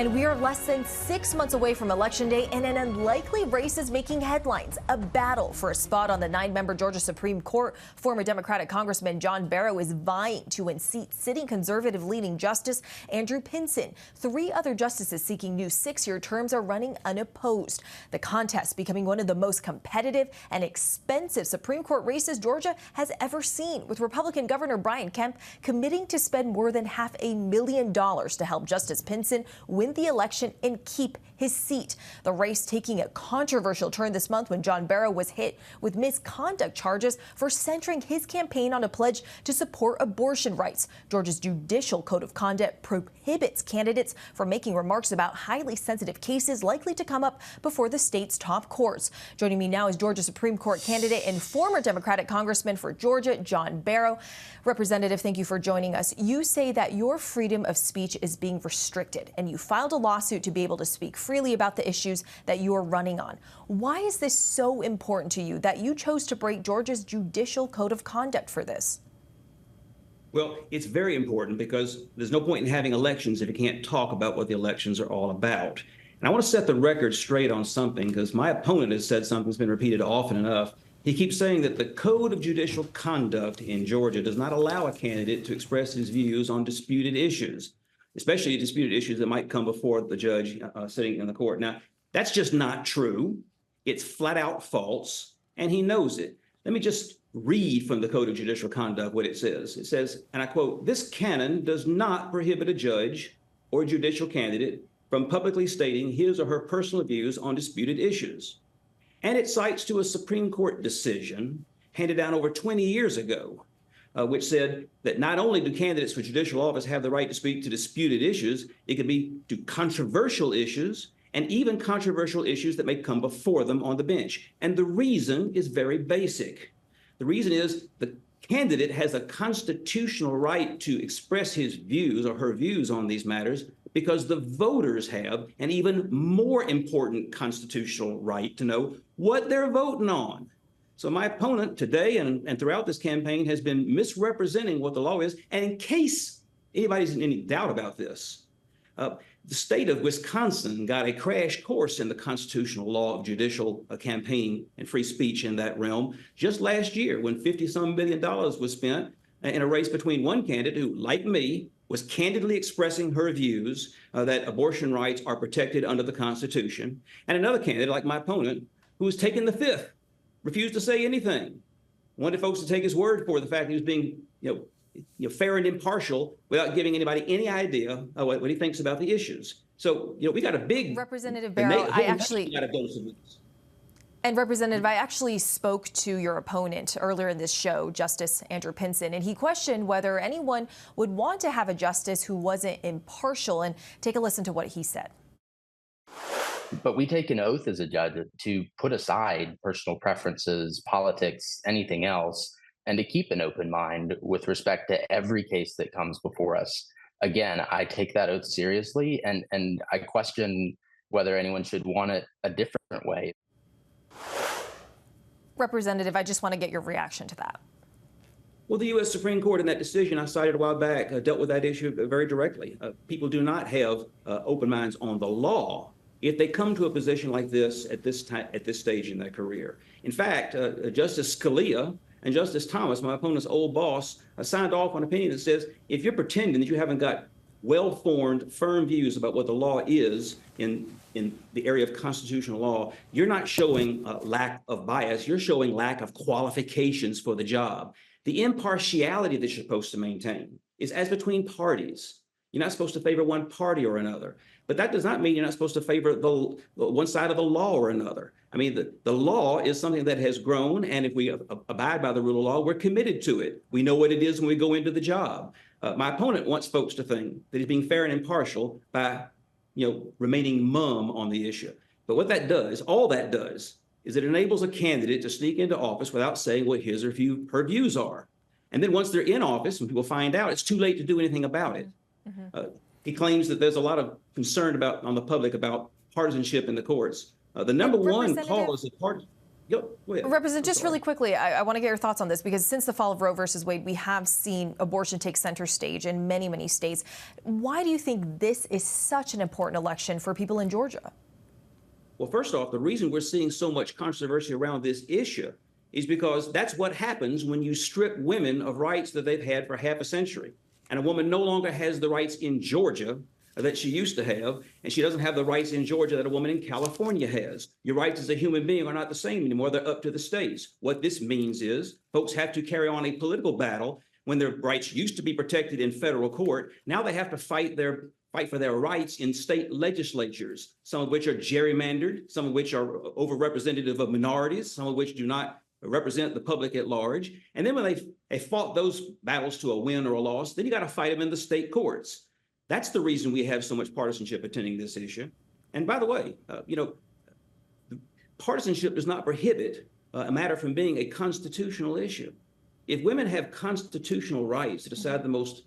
And we are less than 6 months away from Election Day, and an unlikely race is making headlines. A battle for a spot on the 9-member Georgia Supreme Court. Former Democratic Congressman John Barrow is vying to unseat sitting conservative leading Justice Andrew Pinson. 3 other justices seeking new 6-year terms are running unopposed. The contest becoming one of the most competitive and expensive Supreme Court races Georgia has ever seen, with Republican Governor Brian Kemp committing to spend more than $500,000 to help Justice Pinson win the election and keep his seat. The race taking a controversial turn this month when John Barrow was hit with misconduct charges for centering his campaign on a pledge to support abortion rights. Georgia's judicial code of conduct prohibits candidates from making remarks about highly sensitive cases likely to come up before the state's top courts. Joining me now is Georgia Supreme Court candidate and former Democratic Congressman for Georgia, John Barrow. Representative, thank you for joining us. You say that your freedom of speech is being restricted, and you filed a lawsuit to be able to speak freely about the issues that you are running on. Why is this so important to you that you chose to break Georgia's judicial code of conduct for this? Well, it's very important because there's no point in having elections if you can't talk about what the elections are all about. And I want to set the record straight on something, because my opponent has said something that's been repeated often enough. He keeps saying that the code of judicial conduct in Georgia does not allow a candidate to express his views on disputed issues, especially disputed issues that might come before the judge sitting in the court. Now, that's just not true. It's flat out false, and he knows it. Let me just read from the Code of Judicial Conduct what it says. It says, and I quote, "This canon does not prohibit a judge or judicial candidate from publicly stating his or her personal views on disputed issues." And it cites to a Supreme Court decision handed down over 20 years ago, which said that not only do candidates for judicial office have the right to speak to disputed issues, it could be to controversial issues and even controversial issues that may come before them on the bench. And the reason is very basic. The reason is the candidate has a constitutional right to express his views or her views on these matters because the voters have an even more important constitutional right to know what they're voting on. So my opponent today and throughout this campaign has been misrepresenting what the law is. And in case anybody's in any doubt about this, the state of Wisconsin got a crash course in the constitutional law of judicial campaigning and free speech in that realm just last year when $50-some billion was spent in a race between one candidate who, like me, was candidly expressing her views that abortion rights are protected under the Constitution, and another candidate, like my opponent, who was taking the fifth, refused to say anything, wanted folks to take his word for the fact that he was being fair and impartial without giving anybody any idea of what he thinks about the issues. So, we got a big... Representative Barrow, Representative, I actually spoke to your opponent earlier in this show, Justice Andrew Pinson, and he questioned whether anyone would want to have a justice who wasn't impartial. And take a listen to what he said. But we take an oath as a judge to put aside personal preferences, politics, anything else, and to keep an open mind with respect to every case that comes before us. Again, I take that oath seriously, and I question whether anyone should want it a different way. Representative, I just want to get your reaction to that. Well, the U.S. Supreme Court in that decision I cited a while back dealt with that issue very directly. People do not have open minds on the law if they come to a position like this at this stage in their career. In fact, Justice Scalia and Justice Thomas, my opponent's old boss, signed off on an opinion that says if you're pretending that you haven't got well-formed, firm views about what the law is in the area of constitutional law, you're not showing lack of bias, you're showing lack of qualifications for the job. The impartiality that you're supposed to maintain is as between parties. You're not supposed to favor one party or another. But that does not mean you're not supposed to favor the one side of the law or another. I mean, the law is something that has grown, and if we abide by the rule of law, we're committed to it. We know what it is when we go into the job. My opponent wants folks to think that he's being fair and impartial by, remaining mum on the issue. But what that does, all that does, is it enables a candidate to sneak into office without saying what his or her views are. And then once they're in office, when people find out, it's too late to do anything about it. Mm-hmm. He claims that there's a lot of concern on the public about partisanship in the courts. The number one cause of partisanship. Go ahead. Representative, just really quickly, I want to get your thoughts on this, because since the fall of Roe versus Wade, we have seen abortion take center stage in many, many states. Why do you think this is such an important election for people in Georgia? Well, first off, the reason we're seeing so much controversy around this issue is because that's what happens when you strip women of rights that they've had for half a century. And a woman no longer has the rights in Georgia that she used to have, and she doesn't have the rights in Georgia that a woman in California has. Your rights as a human being are not the same anymore. They're up to the states. What this means is folks have to carry on a political battle when their rights used to be protected in federal court. Now they have to fight for their rights in state legislatures, some of which are gerrymandered, some of which are overrepresentative of minorities, some of which do not represent the public at large. And then when they fought those battles to a win or a loss, then you got to fight them in the state courts. That's the reason we have so much partisanship attending this issue. And by the way, partisanship does not prohibit a matter from being a constitutional issue. If women have constitutional rights to decide the most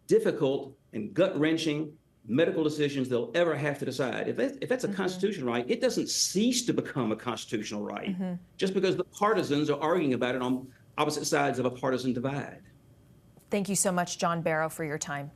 difficult and gut-wrenching medical decisions they'll ever have to decide, if that's a constitutional right, it doesn't cease to become a constitutional right just because the partisans are arguing about it on opposite sides of a partisan divide. Thank you so much, John Barrow, for your time.